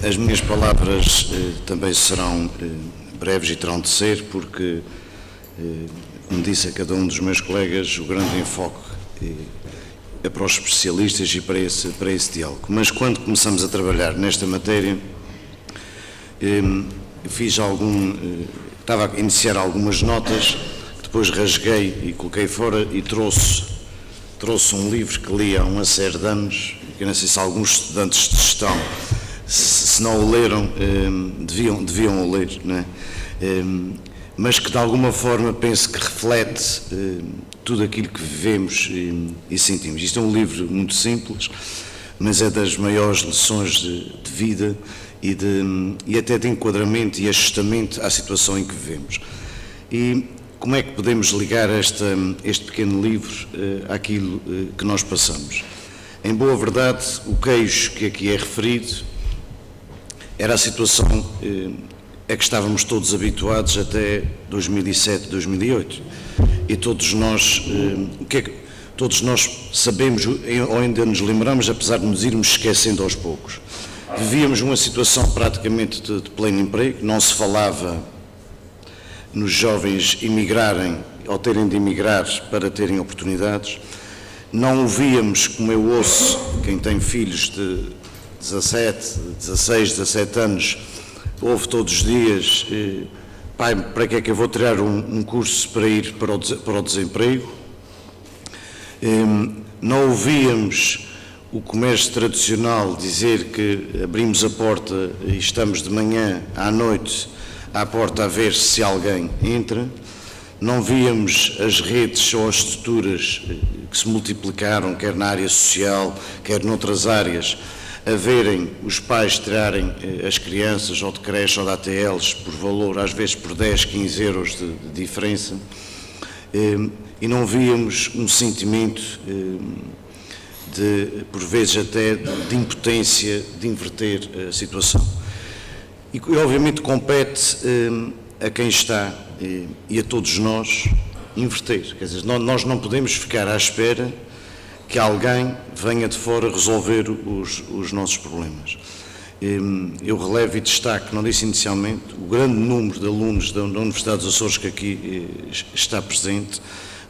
As minhas palavras também serão breves e terão de ser, porque, como disse a cada um dos meus colegas, o grande enfoque é para os especialistas e para esse diálogo. Mas quando começamos a trabalhar nesta matéria, estava a iniciar algumas notas, que depois rasguei e coloquei fora e trouxe um livro que li há uma série de anos, que eu não sei se alguns estudantes de gestão, se não o leram, deviam o ler, não é? Mas que de alguma forma penso que reflete tudo aquilo que vivemos e sentimos. Isto é um livro muito simples, mas é das maiores lições de vida e até de enquadramento e ajustamento à situação em que vivemos. E como é que podemos ligar este pequeno livro àquilo que nós passamos? Em boa verdade, o queijo que aqui é referido era a situação a que estávamos todos habituados até 2007, 2008. E todos nós, todos nós sabemos, ou ainda nos lembramos, apesar de nos irmos esquecendo aos poucos. Vivíamos uma situação praticamente de pleno emprego, não se falava nos jovens emigrarem ou terem de emigrar para terem oportunidades. Não ouvíamos, como eu ouço, quem tem filhos de 16, 17 anos, ouve todos os dias, pai, para que é que eu vou tirar um curso para ir para o desemprego? Não ouvíamos o comércio tradicional dizer que abrimos a porta e estamos de manhã à noite à porta a ver se alguém entra. Não víamos as redes ou as estruturas que se multiplicaram, quer na área social, quer noutras áreas, a verem os pais tirarem as crianças ou de creche ou de ATLs por valor, às vezes por 10, 15 euros de diferença, e não víamos um sentimento por vezes até de impotência de inverter a situação. E obviamente compete a quem está e a todos nós inverter. Quer dizer, nós não podemos ficar à espera que alguém venha de fora resolver os nossos problemas. Eu relevo e destaco, não disse inicialmente, o grande número de alunos da Universidade dos Açores que aqui está presente,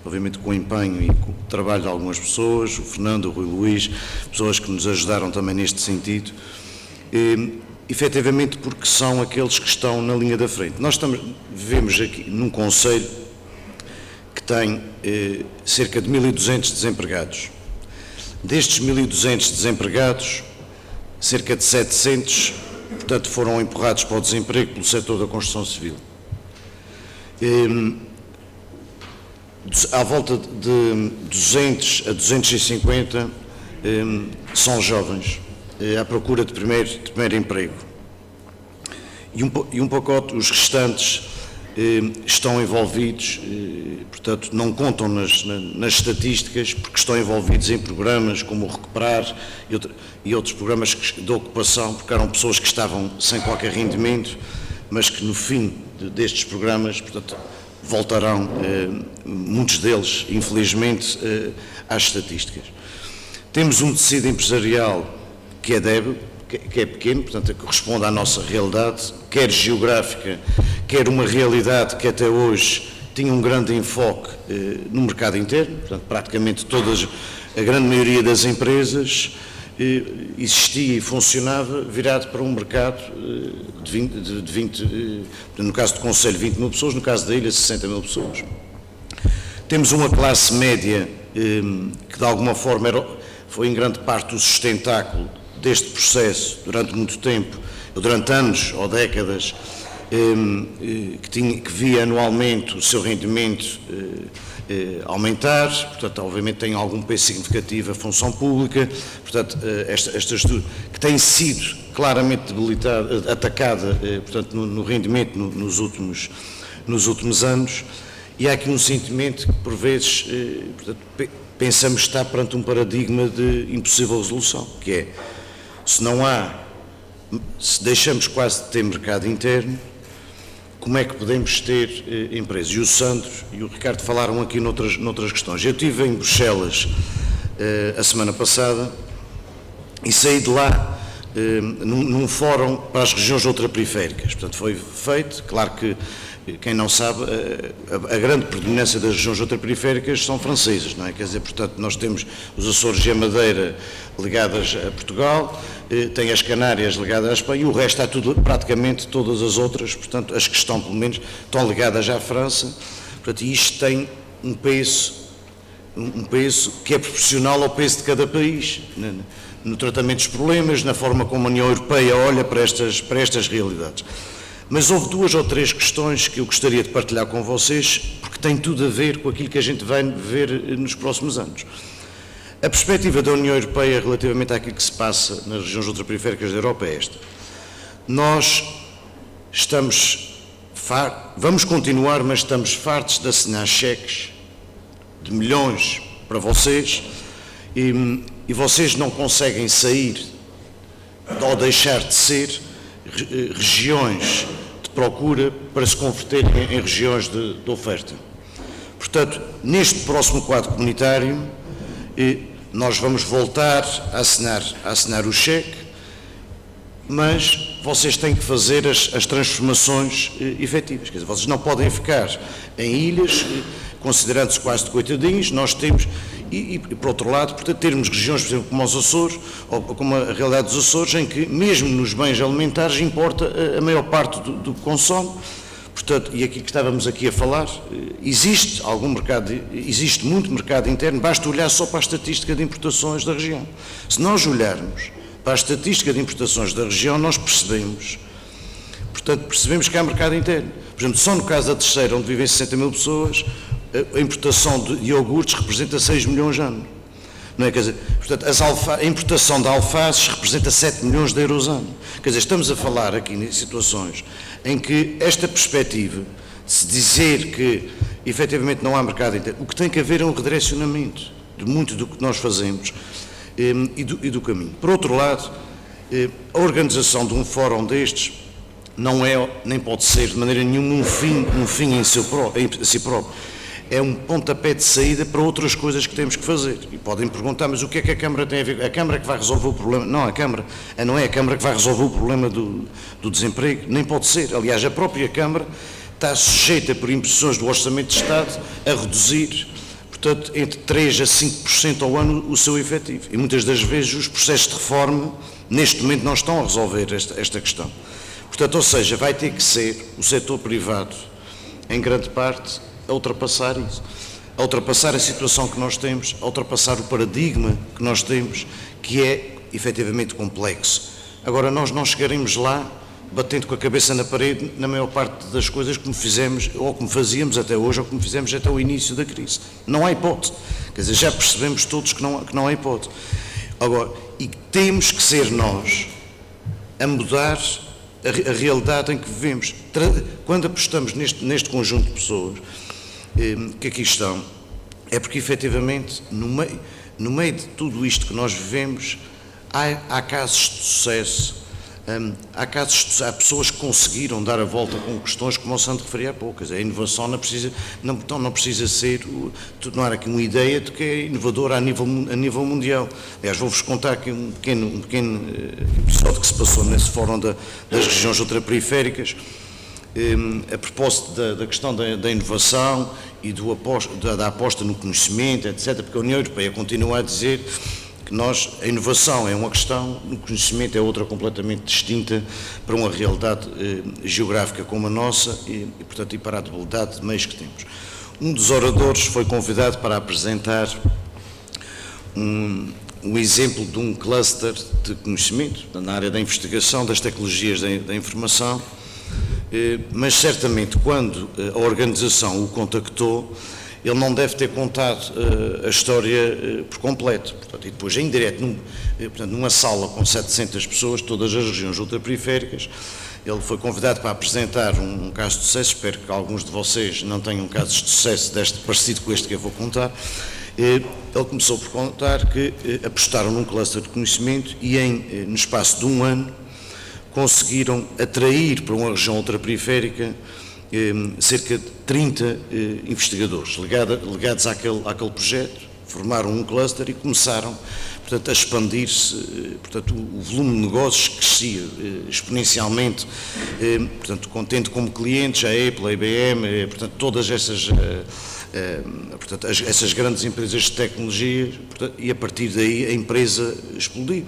obviamente com o empenho e com o trabalho de algumas pessoas, o Fernando, o Rui Luís, pessoas que nos ajudaram também neste sentido, efetivamente porque são aqueles que estão na linha da frente. Nós vivemos aqui num concelho que tem cerca de 1.200 desempregados. Destes 1.200 desempregados, cerca de 700, portanto, foram empurrados para o desemprego pelo setor da construção civil. À volta de 200 a 250 são jovens, à procura de primeiro emprego. E um pacote, os restantes estão envolvidos, portanto, não contam nas estatísticas, porque estão envolvidos em programas como o Recuperar e outros programas de ocupação, porque eram pessoas que estavam sem qualquer rendimento, mas que no fim destes programas, portanto, voltarão, muitos deles, infelizmente, às estatísticas. Temos um tecido empresarial que é débil, que é pequeno, portanto, que corresponde à nossa realidade, quer geográfica, quer uma realidade que até hoje tinha um grande enfoque no mercado interno, portanto, praticamente a grande maioria das empresas existia e funcionava virado para um mercado de 20, no caso do Conselho, 20 mil pessoas, no caso da ilha, 60 mil pessoas. Temos uma classe média que, de alguma forma, foi em grande parte o sustentáculo deste processo durante muito tempo, durante anos ou décadas, que via anualmente o seu rendimento aumentar, portanto, obviamente tem algum peso significativo a função pública, portanto, esta estrutura que tem sido claramente debilitada, atacada, portanto, no rendimento nos últimos anos, e há aqui um sentimento que, por vezes, portanto, pensamos estar perante um paradigma de impossível resolução, que é, se deixamos quase de ter mercado interno, como é que podemos ter empresas? E o Sandro e o Ricardo falaram aqui noutras questões. Eu estive em Bruxelas a semana passada e saí de lá num fórum para as regiões ultraperiféricas. Portanto, foi feito, claro que, quem não sabe, a grande predominância das regiões ultraperiféricas são francesas, não é? Quer dizer, portanto, nós temos os Açores e a Madeira ligadas a Portugal, tem as Canárias ligadas à Espanha, e o resto está tudo, praticamente todas as outras, portanto, as que estão, pelo menos, estão ligadas à França. Portanto, isto tem um peso que é proporcional ao peso de cada país, no tratamento dos problemas, na forma como a União Europeia olha para estas realidades. Mas houve 2 ou 3 questões que eu gostaria de partilhar com vocês, porque tem tudo a ver com aquilo que a gente vai ver nos próximos anos. A perspectiva da União Europeia relativamente àquilo que se passa nas regiões ultraperiféricas da Europa é esta. Nós vamos continuar, mas estamos fartos de assinar cheques de milhões para vocês e vocês não conseguem sair ou deixar de ser regiões de procura para se converterem em regiões de oferta. Portanto, neste próximo quadro comunitário, nós vamos voltar a assinar o cheque, mas vocês têm que fazer as transformações efetivas. Quer dizer, vocês não podem ficar em ilhas, considerando-se quase de coitadinhos. Nós temos, e por outro lado, portanto, termos regiões, por exemplo, como os Açores, ou como a realidade dos Açores, em que, mesmo nos bens alimentares, importa a maior parte do que consome. Portanto, e aqui que estávamos aqui a falar, existe muito mercado interno, basta olhar só para a estatística de importações da região. Se nós olharmos para a estatística de importações da região, nós percebemos que há mercado interno. Por exemplo, só no caso da Terceira, onde vivem 60 mil pessoas, a importação de iogurtes representa 6 milhões ano. Não é? Quer dizer, portanto, a importação de alfaces representa 7 milhões de euros ano. Quer dizer, estamos a falar aqui em situações em que esta perspectiva, de se dizer que efetivamente não há mercado interno, o que tem que haver é um redirecionamento de muito do que nós fazemos e do caminho. Por outro lado, a organização de um fórum destes não é, nem pode ser de maneira nenhuma um fim em si próprio. É um pontapé de saída para outras coisas que temos que fazer. E podem perguntar, mas o que é que a Câmara tem a ver? A Câmara que vai resolver o problema? Não, não é a Câmara que vai resolver o problema do desemprego, nem pode ser. Aliás, a própria Câmara está sujeita, por imposições do Orçamento de Estado, a reduzir, portanto, entre 3% a 5% ao ano o seu efetivo. E muitas das vezes os processos de reforma, neste momento, não estão a resolver esta questão. Portanto, ou seja, vai ter que ser o setor privado, em grande parte, a ultrapassar isso, a ultrapassar a situação que nós temos, a ultrapassar o paradigma que nós temos, que é efetivamente complexo. Agora, nós não chegaremos lá batendo com a cabeça na parede na maior parte das coisas como fizemos, ou como fazíamos até hoje, ou como fizemos até o início da crise. Não há hipótese. Quer dizer, já percebemos todos que não há hipótese. Agora, e temos que ser nós a mudar a realidade em que vivemos. Quando apostamos neste conjunto de pessoas que aqui estão, é porque efetivamente no meio de tudo isto que nós vivemos há casos de sucesso, há pessoas que conseguiram dar a volta com questões como o Sandro referia há pouco. A inovação não precisa ser, tornar aqui uma ideia de que é inovadora a nível mundial. Aliás, vou-vos contar aqui um pequeno episódio que se passou nesse fórum das regiões ultraperiféricas, a propósito da questão da inovação e da aposta no conhecimento, etc., porque a União Europeia continua a dizer que a inovação é uma questão, o conhecimento é outra completamente distinta para uma realidade geográfica como a nossa e, portanto, e para a dualidade de meios que temos. Um dos oradores foi convidado para apresentar um exemplo de um cluster de conhecimento na área da investigação, das tecnologias da informação, mas certamente quando a organização o contactou, ele não deve ter contado a história por completo. Portanto, e depois, em direto, numa sala com 700 pessoas, todas as regiões ultraperiféricas, ele foi convidado para apresentar um caso de sucesso. Espero que alguns de vocês não tenham casos de sucesso parecido com este que eu vou contar. Ele começou por contar que apostaram num cluster de conhecimento e, no espaço de um ano, conseguiram atrair para uma região ultraperiférica cerca de 30 investigadores ligados àquele projeto, formaram um cluster e começaram, portanto, a expandir-se, portanto, o volume de negócios crescia exponencialmente, portanto, tendo como clientes a Apple, a IBM, portanto, todas essas, portanto, essas grandes empresas de tecnologia, portanto, e a partir daí a empresa explodiu.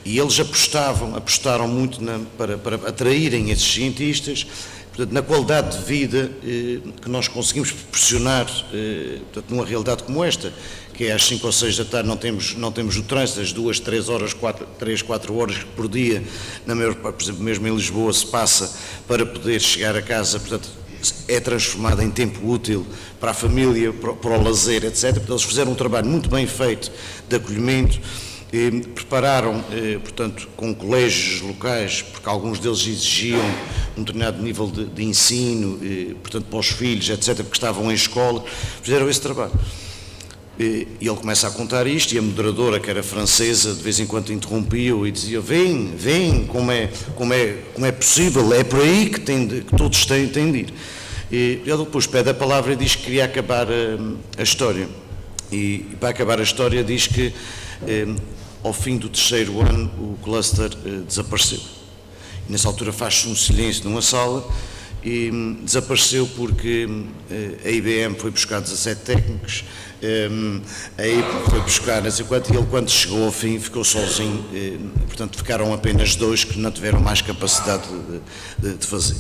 E eles apostaram muito para atraírem esses cientistas, portanto, na qualidade de vida que nós conseguimos proporcionar, portanto, numa realidade como esta, que é às 5 ou 6 da tarde, não temos o trânsito, às 2, 3 horas, 4 horas por dia, na maior parte, por exemplo, mesmo em Lisboa, se passa para poder chegar a casa, portanto, é transformada em tempo útil para a família, para o lazer, etc. Portanto, eles fizeram um trabalho muito bem feito de acolhimento, prepararam, portanto, com colégios locais, porque alguns deles exigiam um determinado nível de ensino, portanto, para os filhos, etc., porque estavam em escola, fizeram esse trabalho. E ele começa a contar isto, e a moderadora, que era francesa, de vez em quando interrompia-o e dizia: vem, como é possível, é por aí que todos têm de ir. E ele depois pede a palavra e diz que queria acabar a história. E para acabar a história diz que ao fim do 3º ano o cluster desapareceu. E nessa altura faz-se um silêncio numa sala e desapareceu porque a IBM foi buscar 17 técnicos, a Apple foi buscar não sei quanto, e ele, quando chegou ao fim, ficou sozinho, portanto ficaram apenas 2 que não tiveram mais capacidade de fazer.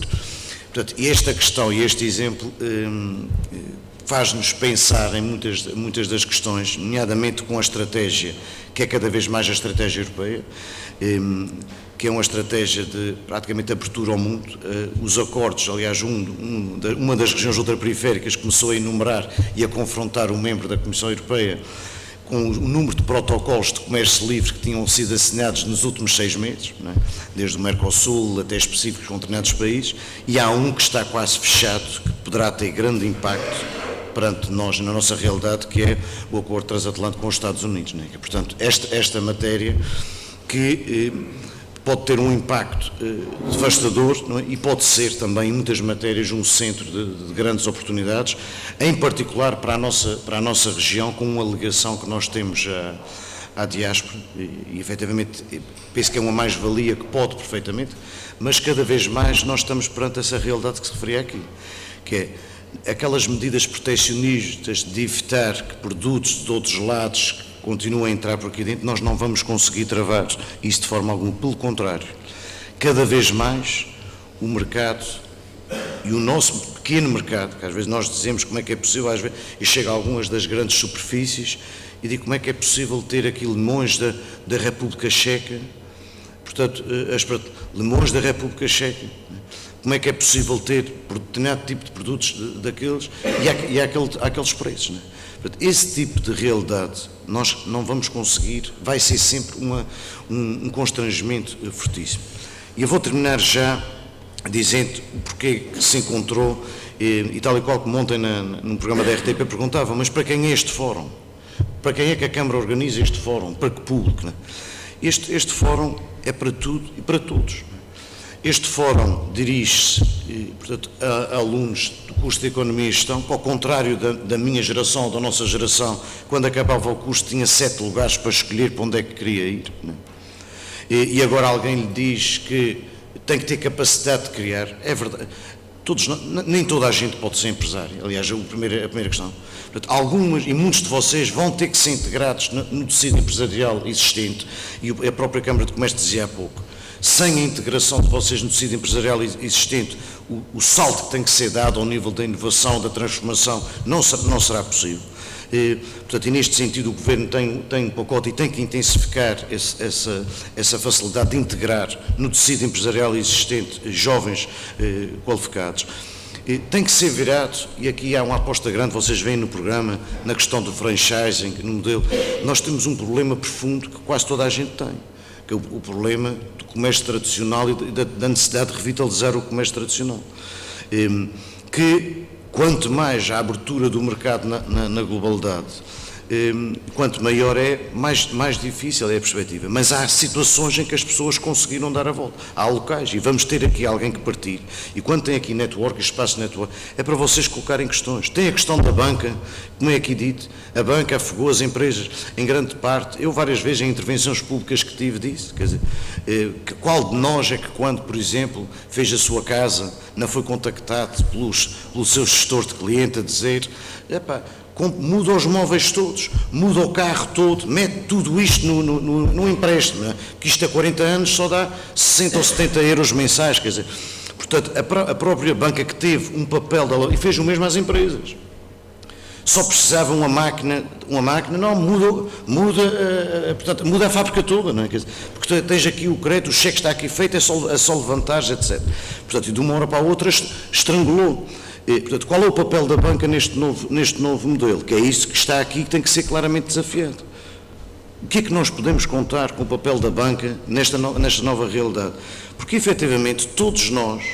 Portanto, esta questão e este exemplo faz-nos pensar em muitas das questões, nomeadamente com a estratégia, que é cada vez mais a estratégia europeia, que é uma estratégia de praticamente abertura ao mundo. Os acordos, aliás, uma das regiões ultraperiféricas começou a enumerar e a confrontar o membro da Comissão Europeia com o número de protocolos de comércio livre que tinham sido assinados nos últimos 6 meses, não é? Desde o Mercosul até específicos com determinados países, e há um que está quase fechado, que poderá ter grande impacto perante nós, na nossa realidade, que é o acordo transatlântico com os Estados Unidos, não é? Portanto, esta matéria que pode ter um impacto devastador, não é? E pode ser também, em muitas matérias, um centro de grandes oportunidades, em particular para a nossa região, com uma ligação que nós temos à diáspora, e efetivamente penso que é uma mais-valia que pode perfeitamente, mas cada vez mais nós estamos perante essa realidade que se referia aqui, que é aquelas medidas proteccionistas de evitar que produtos de outros lados continuam a entrar por aqui dentro. Nós não vamos conseguir travar isso de forma alguma, pelo contrário. Cada vez mais o mercado e o nosso pequeno mercado, que às vezes nós dizemos como é que é possível, às vezes, e chega a algumas das grandes superfícies e digo como é que é possível ter aqui limões da República Checa, portanto, limões da República Checa, como é que é possível ter determinado tipo de produtos daqueles e aqueles preços, não é? Portanto, esse tipo de realidade nós não vamos conseguir, vai ser sempre um constrangimento fortíssimo. E eu vou terminar já dizendo o porquê que se encontrou, e tal e qual como ontem num programa da RTP perguntava, mas para quem é este fórum? Para quem é que a Câmara organiza este fórum? Para que público? Não é? Este fórum é para tudo e para todos. Este fórum dirige-se, portanto, a alunos do curso de Economia e Gestão, que ao contrário da minha geração, da nossa geração, quando acabava o curso tinha 7 lugares para escolher para onde é que queria ir. Não é? E agora alguém lhe diz que tem que ter capacidade de criar. É verdade. Nem toda a gente pode ser empresário. Aliás, a primeira questão. Portanto, algumas e muitos de vocês vão ter que ser integrados no tecido empresarial existente, e a própria Câmara de Comércio dizia há pouco. Sem a integração de vocês no tecido empresarial existente, o salto que tem que ser dado ao nível da inovação, da transformação, não será possível. Portanto, e neste sentido o Governo tem um pacote e tem que intensificar essa facilidade de integrar no tecido empresarial existente jovens qualificados. Tem que ser virado, e aqui há uma aposta grande, vocês veem no programa, na questão do franchising, no modelo. Nós temos um problema profundo que quase toda a gente tem, que é o problema do comércio tradicional e da necessidade de revitalizar o comércio tradicional. Que, quanto mais a abertura do mercado na globalidade, quanto maior é, mais difícil é a perspectiva. Mas há situações em que as pessoas conseguiram dar a volta. Há locais, e vamos ter aqui alguém que partilhe. E quando tem aqui network, espaço network, é para vocês colocarem questões. Tem a questão da banca, como é aqui dito, a banca afogou as empresas, em grande parte. Eu várias vezes em intervenções públicas que tive disse, quer dizer, qual de nós é que quando, por exemplo, fez a sua casa, não foi contactado pelo seu gestor de cliente a dizer, epá, muda os móveis todos, muda o carro todo, mete tudo isto no empréstimo, não é? Que isto a 40 anos só dá 60 ou 70 euros mensais, quer dizer, portanto, a própria banca que teve um papel, e fez o mesmo às empresas, só precisava uma máquina não, portanto, muda a fábrica toda, não é? Quer dizer, porque tens aqui o crédito, o cheque está aqui feito, é só levantar, etc. Portanto, e de uma hora para a outra estrangulou. Portanto, qual é o papel da banca neste novo modelo? Que é isso que está aqui, que tem que ser claramente desafiado. O que é que nós podemos contar com o papel da banca nesta nova realidade? Porque, efetivamente, todos nós,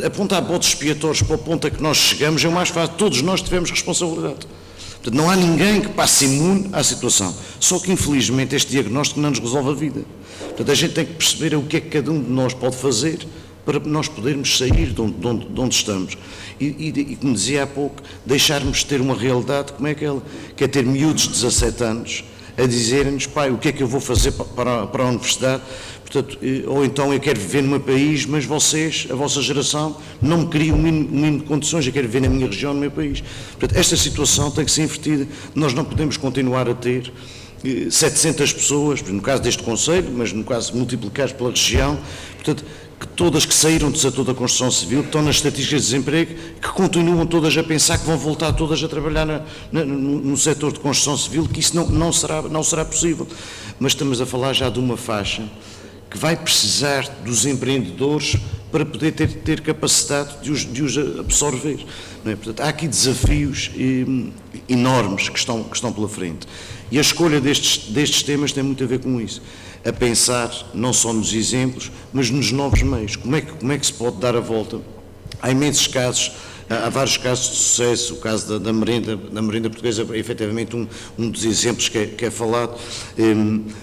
apontar botes expiatórios para o ponto a que nós chegamos é o mais fácil, todos nós tivemos responsabilidade. Portanto, não há ninguém que passe imune à situação. Só que, infelizmente, este diagnóstico não nos resolve a vida. Portanto, a gente tem que perceber o que é que cada um de nós pode fazer para nós podermos sair de onde estamos. E como dizia há pouco, deixarmos de ter uma realidade como é aquela, que é ter miúdos de 17 anos a dizerem-nos, pai, o que é que eu vou fazer para a universidade? Portanto, ou então eu quero viver no meu país, mas vocês, a vossa geração, não me criam o mínimo de condições, eu quero viver na minha região, no meu país. Portanto, esta situação tem que ser invertida, nós não podemos continuar a ter 700 pessoas, no caso deste Conselho, mas no caso multiplicados pela região, portanto, que todas que saíram do setor da construção civil, que estão nas estatísticas de desemprego, que continuam todas a pensar que vão voltar todas a trabalhar no setor de construção civil, que isso não será possível. Mas estamos a falar já de uma faixa que vai precisar dos empreendedores para poder ter capacidade de os absorver. Não é? Portanto, há aqui desafios enormes que estão pela frente. E a escolha destes temas tem muito a ver com isso. A pensar não só nos exemplos, mas nos novos meios. Como é que se pode dar a volta? Há imensos casos, há vários casos de sucesso. O caso da merenda portuguesa é efetivamente um dos exemplos que é falado,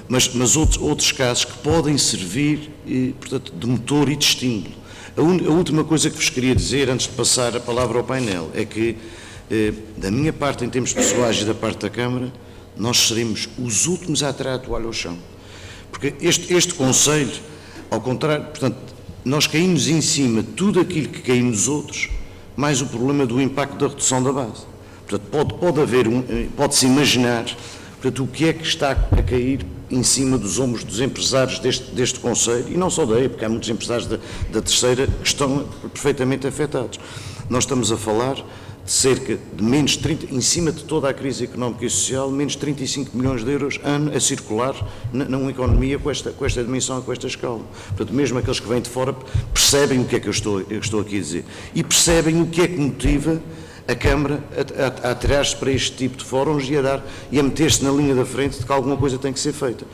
mas outros casos que podem servir, portanto, de motor e de estímulo. A última coisa que vos queria dizer, antes de passar a palavra ao painel, é que, da minha parte, em termos pessoais e da parte da Câmara, nós seremos os últimos a atirar a toalha ao chão. Porque este Conselho, ao contrário, portanto, nós caímos em cima de tudo aquilo que caiu nos outros, mais o problema do impacto da redução da base. Portanto, pode-se imaginar, portanto, o que é que está a cair em cima dos ombros dos empresários deste Conselho, e não só daí, porque há muitos empresários da terceira que estão perfeitamente afetados. Nós estamos a falar de cerca de menos 30, em cima de toda a crise económica e social, menos 35 milhões de euros ano a circular numa economia com esta dimensão e com esta escala. Portanto, mesmo aqueles que vêm de fora percebem o que é que eu estou aqui a dizer. E percebem o que é que motiva a Câmara a atirar-se para este tipo de fóruns e a meter-se na linha da frente de que alguma coisa tem que ser feita.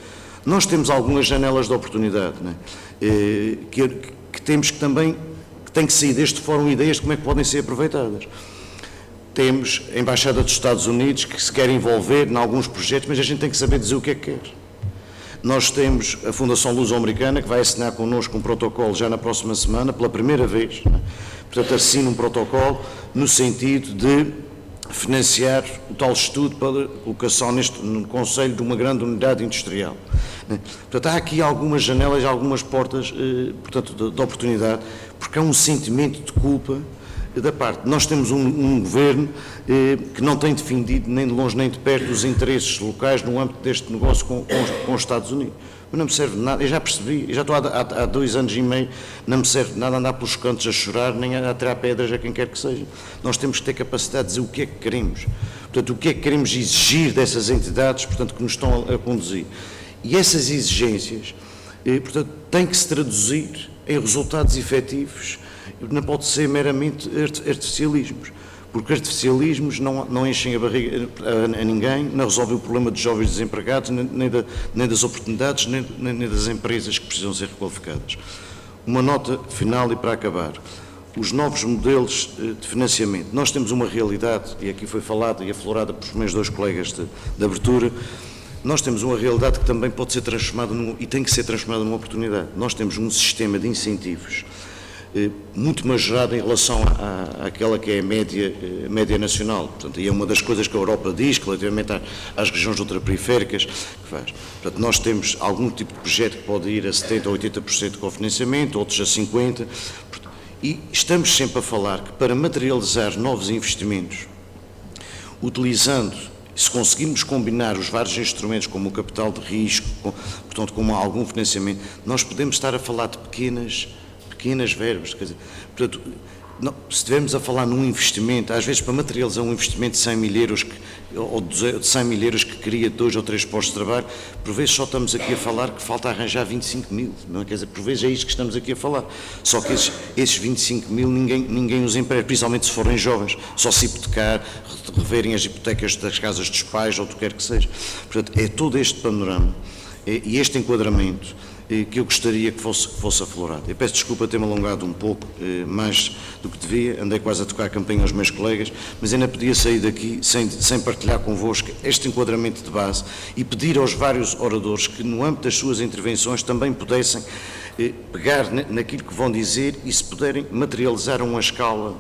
Nós temos algumas janelas de oportunidade, não é? que temos que também, que tem que sair deste fórum ideias de como é que podem ser aproveitadas. Temos a Embaixada dos Estados Unidos que se quer envolver em alguns projetos, mas a gente tem que saber dizer o que é que quer. Nós temos a Fundação Luso-Americana que vai assinar connosco um protocolo já na próxima semana, pela primeira vez. Não é? Portanto, assina um protocolo no sentido de financiar o tal estudo para a colocação no Conselho de uma grande unidade industrial. Não é? Portanto, há aqui algumas janelas, algumas portas portanto, de oportunidade, porque há um sentimento de culpa da parte. Nós temos um governo que não tem defendido nem de longe nem de perto os interesses locais no âmbito deste negócio com os Estados Unidos. Mas não me serve de nada, eu já percebi, eu já estou há 2 anos e meio, não me serve de nada andar pelos cantos a chorar, nem a tirar pedras a quem quer que seja. Nós temos que ter capacidade de dizer o que é que queremos. Portanto, o que é que queremos exigir dessas entidades, portanto, que nos estão a conduzir. E essas exigências, portanto, têm que se traduzir em resultados efetivos. Não pode ser meramente artificialismos, porque artificialismos não enchem a barriga a ninguém, não resolvem o problema dos jovens desempregados, nem das oportunidades, nem das empresas que precisam ser requalificadas. Uma nota final e para acabar. os novos modelos de financiamento. Nós temos uma realidade, e aqui foi falada e aflorada pelos meus dois colegas de abertura, nós temos uma realidade que também pode ser transformada e tem que ser transformada numa oportunidade. Nós temos um sistema de incentivos muito majorado em relação àquela que é a média nacional. Portanto, e é uma das coisas que a Europa diz, relativamente às regiões ultraperiféricas, que faz. Portanto, nós temos algum tipo de projeto que pode ir a 70% ou 80% de cofinanciamento, outros a 50%, e estamos sempre a falar que para materializar novos investimentos, utilizando, se conseguirmos combinar os vários instrumentos, como o capital de risco, portanto, como algum financiamento, nós podemos estar a falar de pequenas verbas, quer dizer, portanto, não, se estivermos a falar num investimento, às vezes para materializar um investimento de 100 mil euros ou de 100 mil euros que cria 2 ou 3 postos de trabalho, por vezes só estamos aqui a falar que falta arranjar 25 mil, não é? Quer dizer, por vezes é isto que estamos aqui a falar, só que esses 25 mil ninguém os emprega, principalmente se forem jovens, só se hipotecar, reverem as hipotecas das casas dos pais ou do que quer que seja. Portanto, é todo este panorama e este enquadramento que eu gostaria que fosse aflorado. Eu peço desculpa ter-me alongado um pouco mais do que devia, andei quase a tocar a campainha aos meus colegas, mas ainda podia sair daqui sem partilhar convosco este enquadramento de base e pedir aos vários oradores que no âmbito das suas intervenções também pudessem pegar naquilo que vão dizer e se puderem materializar a uma escala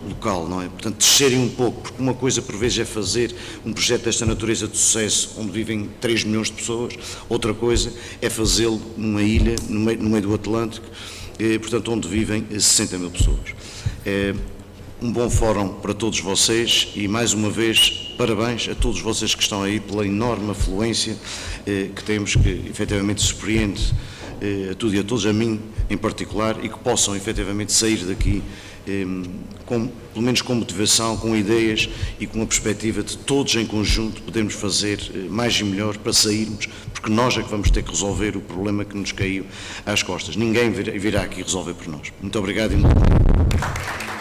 local, não é? Portanto, descerem um pouco, porque uma coisa por vezes é fazer um projeto desta natureza de sucesso, onde vivem 3 milhões de pessoas, outra coisa é fazê-lo numa ilha, no meio do Atlântico, portanto, onde vivem 60 mil pessoas. Um bom fórum para todos vocês e, mais uma vez, parabéns a todos vocês que estão aí pela enorme afluência que temos, que efetivamente surpreende a tudo e a todos, a mim em particular, e que possam efetivamente sair daqui pelo menos com motivação, com ideias e com a perspectiva de todos em conjunto podermos fazer mais e melhor para sairmos, porque nós é que vamos ter que resolver o problema que nos caiu às costas. Ninguém virá aqui resolver por nós. Muito obrigado e muito bom.